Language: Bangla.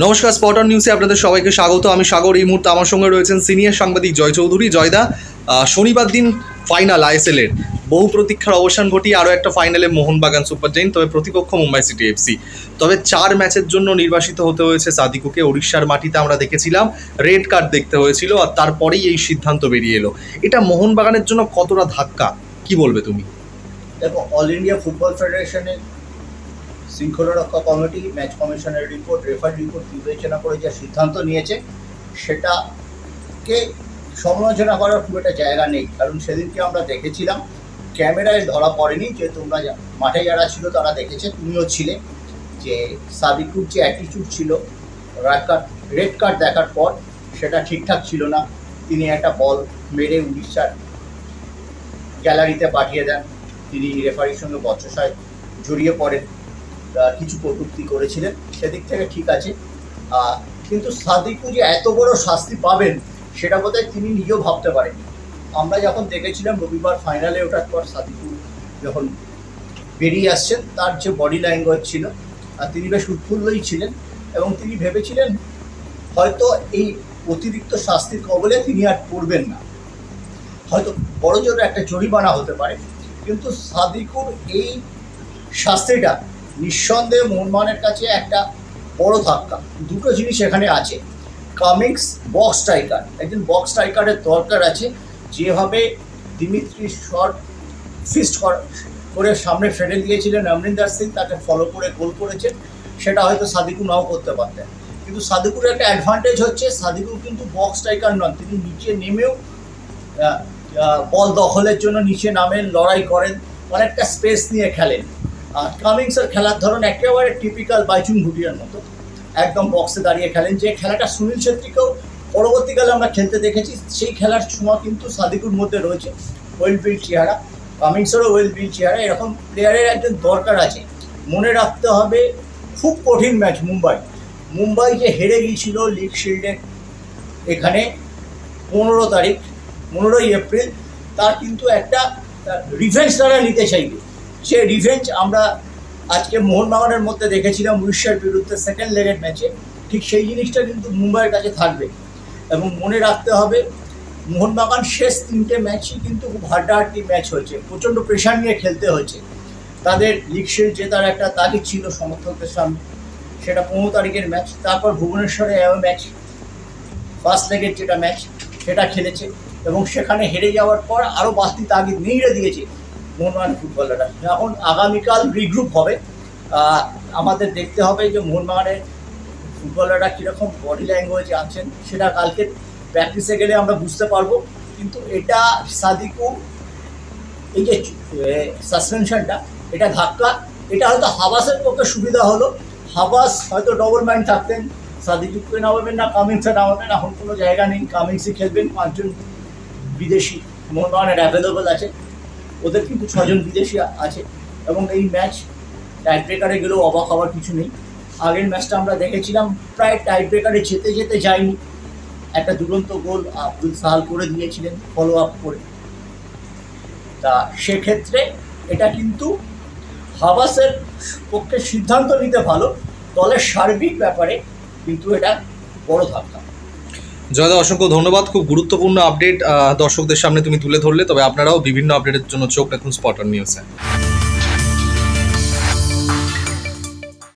নমস্কার, স্পট অন নিউজে আপনাদের সবাইকে স্বাগত। আমি সাগর। এই মুহূর্তে আমার সঙ্গে রয়েছেন সিনিয়র সাংবাদিক জয় চৌধুরী। জয়দা, শনিবার দিন ফাইনাল আইএসএলের বহু প্রতীক্ষার অবসান ঘটিয়ে আরও একটা ফাইনালে মোহনবাগান সুপার জায়েন্ট, তবে প্রতিপক্ষ মুম্বাই সিটি এফসি। তবে 4 ম্যাচের জন্য নির্বাসিত হতে হয়েছে সাদিকুকে। উড়িষ্যার মাটিতে আমরা দেখেছিলাম রেড কার্ড দেখতে হয়েছিল, আর তারপরেই এই সিদ্ধান্ত বেরিয়ে এলো। এটা মোহনবাগানের জন্য কতটা ধাক্কা, কি বলবে তুমি? দেখো, অল ইন্ডিয়া ফুটবল ফেডারেশনের শৃঙ্খলা কমিটি, ম্যাচ কমিশনের রিপোর্ট, রেফারি রিপোর্ট বিবেচনা করে যে সিদ্ধান্ত নিয়েছে সেটাকে সমালোচনা করার খুব একটা জায়গা নেই। কারণ সেদিনকে আমরা দেখেছিলাম, ক্যামেরায় ধরা পড়েনি, যে তোমরা মাঠে যারা ছিল তারা দেখেছে, তুমিও ছিলে, যে সাদিকুর যে অ্যাটিটিউড ছিল রেড কার্ড দেখার পর সেটা ঠিকঠাক ছিল না। তিনি একটা বল মেরে উড়িষ্যার গ্যালারিতে পাঠিয়ে দেন। তিনি রেফারির সঙ্গে বচসায় জড়িয়ে পড়েন, কিছু কটূক্তি করেছিলেন, সেদিক থেকে ঠিক আছে। কিন্তু সাদিকু যে এত বড় শাস্তি পাবেন সেটা বোধহয় তিনি নিজেও ভাবতে পারেননি। আমরা যখন দেখেছিলাম রবিবার ফাইনালে ওঠার পর সাদিকু যখন বেরিয়ে আসছেন, তার যে বডি ল্যাঙ্গুয়েজ ছিল, তিনি বেশ উৎফুল্লই ছিলেন এবং তিনি ভেবেছিলেন হয়তো এই অতিরিক্ত শাস্তির কবলে তিনি আর পড়বেন না, হয়তো বড় জোর একটা জরিমানা হতে পারে। কিন্তু সাদিকুর এই শাস্তিটা নিঃসন্দেহে মোহনবাগানের কাছে একটা বড় ধাক্কা। দুটো জিনিস এখানে আছে। কামিংস বক্স স্ট্রাইকার, একজন বক্স স্ট্রাইকারের দরকার আছে। যেভাবে দিমিত্রি শট ফিস্ট করে সামনে ফেলে দিয়েছিলেন অমরিন্দর সিং, তাকে ফলো করে গোল করেছেন, সেটা হয়তো সাদিকু নাও করতে পারতেন। কিন্তু সাদিকুর একটা অ্যাডভান্টেজ হচ্ছে, সাদিকু কিন্তু বক্স স্ট্রাইকার নন, তিনি নিচে নেমেও বল দখলের জন্য নিচে নামেন, লড়াই করেন, অনেকটা স্পেস নিয়ে খেলেন। আর কামিংসের খেলার ধরন একেবারে টিপিক্যাল বাইচুং ভুটিয়ার মতো, একদম বক্সে দাঁড়িয়ে খেলেন। যে খেলাটা সুনীল ছেত্রীকেও পরবর্তীকালে আমরা খেলতে দেখেছি, সেই খেলার সময় কিন্তু সাদিকুর মধ্যে রয়েছে ওয়েল বিল্ড চেহারা, কামিংসেরও ওয়েল বিল্ড চেহারা। এরকম প্লেয়ারের একজন দরকার আছে। মনে রাখতে হবে, খুব কঠিন ম্যাচ মুম্বাই যে হেরে গিয়েছিল লিগ শিল্ডে, এখানে 15ই এপ্রিল, তার কিন্তু একটা রিভেঞ্জ তারা নিতে চাইবে। সে রিভেঞ্জ আমরা আজকে মোহনবাগানের মধ্যে দেখেছিলাম উড়িষ্যার বিরুদ্ধে সেকেন্ড লেগের ম্যাচে। ঠিক সেই জিনিসটা কিন্তু মুম্বাইয়ের কাছে থাকবে। এবং মনে রাখতে হবে, মোহনবাগান শেষ 3টে ম্যাচই কিন্তু খুব হাড্ডাহাড্ডি ম্যাচ হয়েছে, প্রচণ্ড প্রেশার নিয়ে খেলতে হয়েছে। তাদের লিগ শিল্ড জেতার একটা তাগিদ ছিল সমর্থকদের সামনে, সেটা 15 তারিখের ম্যাচ। তারপর ভুবনেশ্বরে ম্যাচ, ফার্স্ট লেগের যেটা ম্যাচ, সেটা খেলেছে এবং সেখানে হেরে যাওয়ার পর আরও বাড়তি তাগিদ নিয়ে দিয়েছে মোহনবাগান ফুটবলাররা। এখন আগামীকাল রিগ্রুপ হবে, আমাদের দেখতে হবে যে মোহনবাগানের ফুটবলাররা কীরকম বডি ল্যাঙ্গুয়েজে আছেন, সেটা কালকে প্র্যাকটিসে গেলে আমরা বুঝতে পারবো। কিন্তু এটা সাদিকু, এই যে সাসপেনশনটা, এটা ধাক্কা, এটা হয়তো হাবাসের পক্ষে সুবিধা হলো। হাবাস হয়তো ডবল মাইন্ড থাকতেন, সাদিকুকে নামাবেন না, কামিংসে নামাবেন, এখন কোনো জায়গা নেই, কামিংসই খেলবেন। 5 জন বিদেশি মোহনবাগানের অ্যাভেলেবল আছে, ওদের কিন্তু 6 জন বিদেশি আছে। এবং এই ম্যাচ টাই ব্রেকারে গেলেও অবাক হওয়ার কিছু নেই। আগের ম্যাচটা আমরা দেখেছিলাম প্রায় টাই ব্রেকারে যেতে যায়নি, একটা দুরন্ত গোল আব্দুল সাহাল করে দিয়েছিলেন ফলো আপ করে। তা সেক্ষেত্রে এটা কিন্তু হাবাসের পক্ষে সিদ্ধান্ত নিতে ভালো, দলের সার্বিক ব্যাপারে কিন্তু এটা বড় ধাক্কা। জয়দা, অসংখ্য ধন্যবাদ। খুব গুরুত্বপূর্ণ আপডেট দর্শকদের সামনে তুমি তুলে ধরলে। তবে আপনারাও বিভিন্ন আপডেটের জন্য চোখ রাখুন স্পট অন নিউজে।